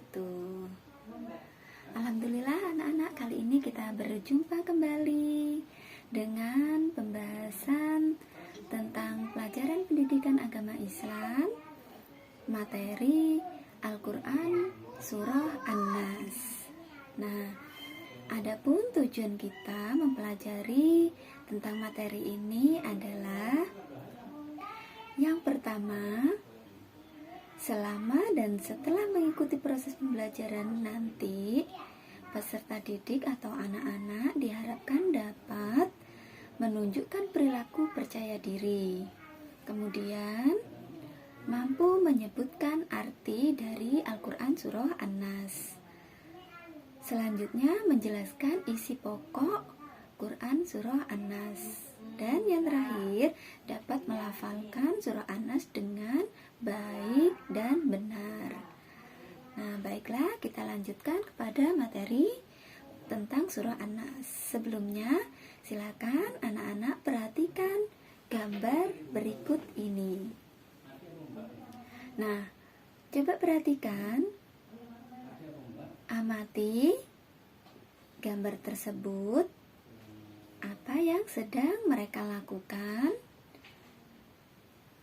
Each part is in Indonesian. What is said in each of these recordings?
wabarakatuh. Alhamdulillah anak-anak, kali ini kita berjumpa kembali dengan pembahasan tentang pelajaran pendidikan agama Islam, materi Al-Quran Surah An-Nas. Nah, adapun tujuan kita mempelajari tentang materi ini adalah yang pertama, selama dan setelah mengikuti proses pembelajaran nanti, peserta didik atau anak-anak diharapkan dapat menunjukkan perilaku percaya diri. Kemudian, mampu menyebutkan arti dari Al-Quran Surah An-Nas. Selanjutnya, menjelaskan isi pokok Quran Surah An-Nas. Dan yang terakhir, dapat melafalkan Surah An-Nas dengan baik dan benar. Nah, baiklah, kita lanjutkan kepada materi tentang Surah An-Nas. Sebelumnya, silakan anak-anak perhatikan gambar berikut ini. Nah, coba perhatikan, amati gambar tersebut. Apa yang sedang mereka lakukan?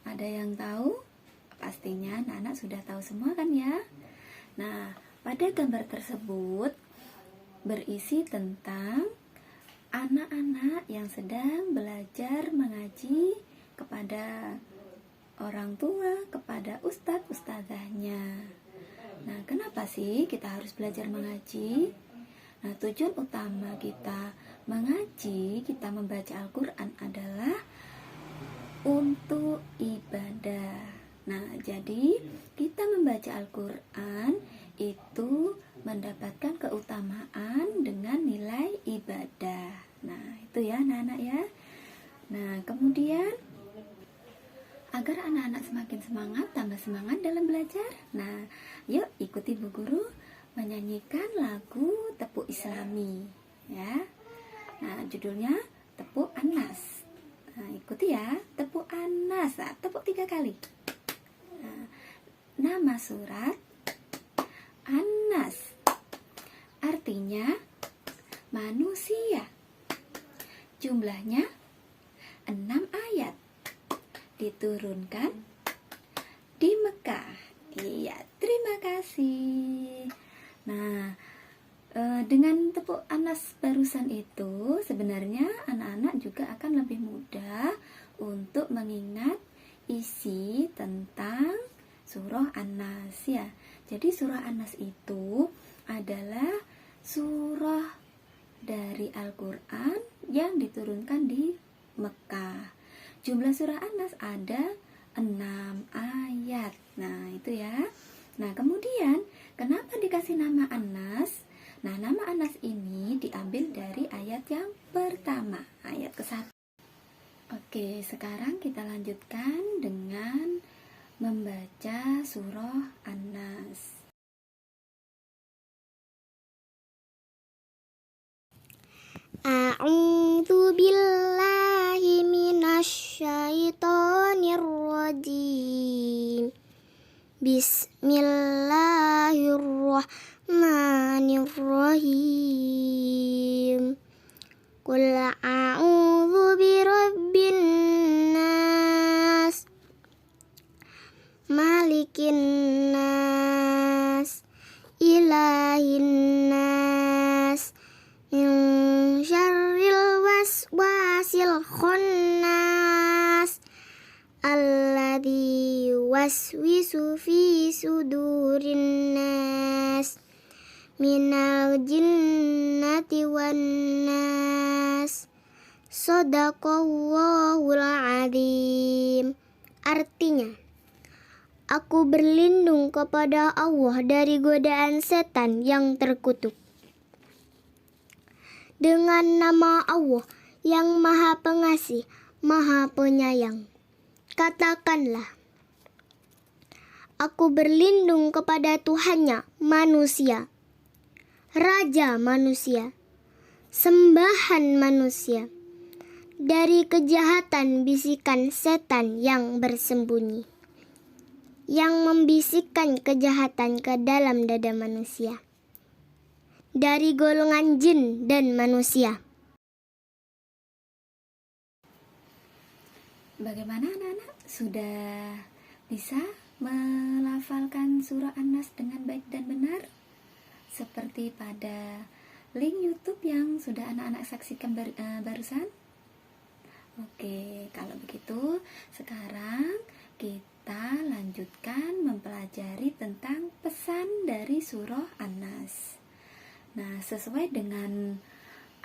Ada yang tahu? Pastinya anak-anak sudah tahu semua kan ya? Nah, pada gambar tersebut berisi tentang anak-anak yang sedang belajar mengaji kepada orang tua, kepada ustadz-ustadzahnya. Nah, kenapa sih kita harus belajar mengaji? Nah, tujuan utama kita mengaji, kita membaca Al-Quran adalah untuk ibadah. Nah, jadi kita membaca Al-Quran itu mendapatkan keutamaan dengan nilai ibadah. Nah, itu ya anak-anak ya. Nah, kemudian agar anak-anak semakin semangat, tambah semangat dalam belajar. Nah, yuk ikuti Bu Guru menyanyikan lagu Tepuk Islami ya. Nah, judulnya Tepuk An-Nas. Nah, ikuti ya, Tepuk An-Nas. Nah, tepuk 3 kali. Nah, nama surat An-Nas artinya manusia. Jumlahnya 6 ayat. Diturunkan di Mekah. Iya, terima kasih. Nah, dengan tepuk An-Nas barusan itu sebenarnya anak-anak juga akan lebih mudah untuk mengingat isi tentang surah An-Nas ya. Jadi surah An-Nas itu adalah surah dari Al-Quran yang diturunkan di Mekah. Jumlah surah An-Nas ada 6 ayat. Nah, itu ya. Nah, kemudian kenapa dikasih nama An-Nas? Nah, nama An-Nas ini diambil dari ayat yang pertama, ayat ke-1. Oke, sekarang kita lanjutkan dengan membaca surah An-Nas. A'udzu billahi minasy syaithanir rajim. Bismillahirrahmanirrahim. Qul a'udzu birabbin nas, malikin nas, ilahin nas, min syarril waswasil khannas, alladzi waswisu fi sudurin nas, minal jinnati wan nas. Shadaqallahul azim. Artinya, aku berlindung kepada Allah dari godaan setan yang terkutuk. Dengan nama Allah yang Maha Pengasih, Maha Penyayang. Katakanlah, aku berlindung kepada Tuhannya manusia, Raja manusia, sembahan manusia, dari kejahatan bisikan setan yang bersembunyi. yang membisikkan kejahatan ke dalam dada manusia dari golongan jin dan manusia. Bagaimana anak-anak? Sudah bisa melafalkan surah An-Nas dengan baik dan benar? Seperti pada link YouTube yang sudah anak-anak saksikan barusan? Oke, kalau begitu sekarang kita lanjutkan mempelajari tentang pesan dari surah An-Nas. Nah, sesuai dengan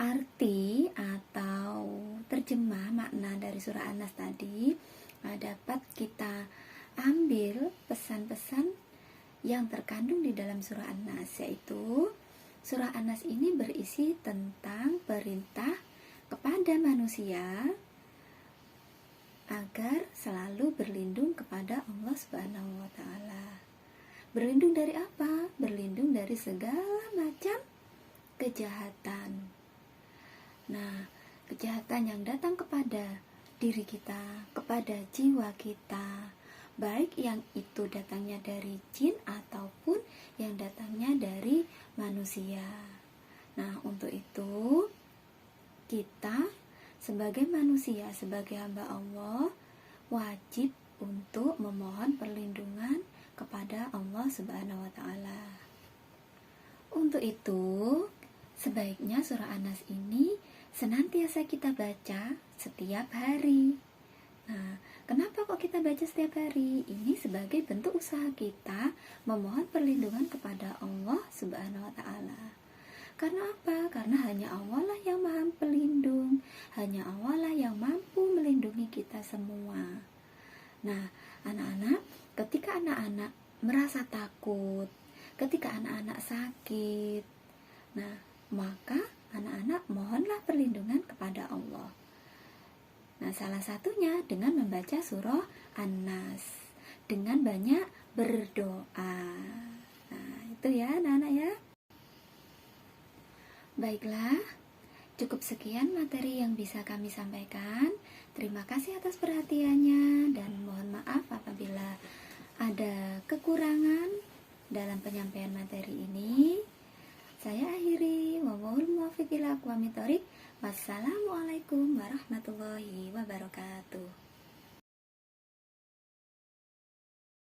arti atau terjemah makna dari surah An-Nas tadi, dapat kita ambil pesan-pesan yang terkandung di dalam surah An-Nas, yaitu surah An-Nas ini berisi tentang perintah kepada manusia agar selalu berlindung kepada Allah Subhanahu wa taala. Berlindung dari apa? Berlindung dari segala macam kejahatan. Nah, kejahatan yang datang kepada diri kita, kepada jiwa kita, baik yang itu datangnya dari jin ataupun yang datangnya dari manusia. Nah, untuk itu kita sebagai manusia, sebagai hamba Allah, wajib untuk memohon perlindungan kepada Allah Subhanahu wa taala. Untuk itu, sebaiknya surah An-Nas ini senantiasa kita baca setiap hari. Nah, kenapa kok kita baca setiap hari? Ini sebagai bentuk usaha kita memohon perlindungan kepada Allah Subhanahu wa taala. Karena apa? Karena hanya Allah lah yang Maha Pelindung, hanya Allah lah yang mampu melindungi kita semua. Nah, anak-anak, ketika anak-anak merasa takut, ketika anak-anak sakit, nah, maka anak-anak mohonlah perlindungan kepada Allah. Nah, salah satunya dengan membaca surah An-Nas, dengan banyak berdoa. Nah, itu ya anak-anak ya. Baiklah, cukup sekian materi yang bisa kami sampaikan. Terima kasih atas perhatiannya dan mohon maaf apabila ada kekurangan dalam penyampaian materi ini. Saya akhiri. Wallahul muwaffiq ila aqwamit thoriq. Wassalamualaikum warahmatullahi wabarakatuh.